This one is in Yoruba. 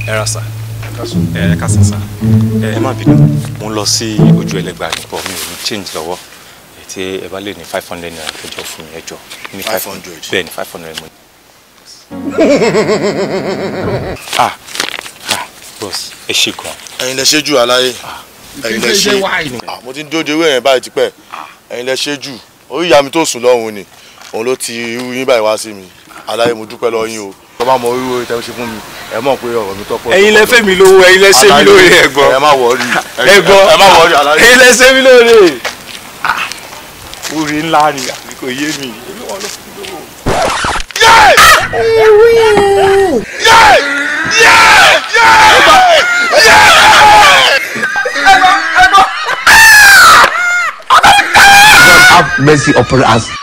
Erasa. Kasasa. Má bínú. Mo lọ sí ojú ẹlẹ́gbà ni but mi ò ní change lọ́wọ́. Tí ẹ bá lè ní 500 naira kẹjọ fún mi ẹjọ́. Ní 500. Bẹ́ẹ̀ ni 500 mo. Boss, ẹ ṣé gan. Ẹ̀yin lẹ ṣe jù aláyé. Ẹ̀yin lẹ ṣe. Mo ti ń dóde owó yẹn báyìí tipẹ́. Ẹ̀yin lẹ ṣe jù. Orí ìyá mi tó sùn lọ́hùn ni. Òun ló ti irú yín báyìí wá sí mi. Aláyé mo dúpẹ́ lọ́wọ́ yín o. Tó bá mọ orí orí tẹ́ ṣe fún mi. Ẹ mọ̀ pé ọ̀rọ̀ mi tọ́pọ̀. Ẹ̀yin lẹ fẹ́ mi lówó, ẹ̀yin lẹ ṣe mi lóore ẹ̀gbọ́n. Ẹ má wọrí. Ẹ̀gbọ́n. Ẹ má wọrí aláyé. Ẹ̀yin lẹ ṣe mi lóore. Orí ńlá ni àbí kò yé mi. Èmi wọn ló fún mi lówó. God have mercy upon us.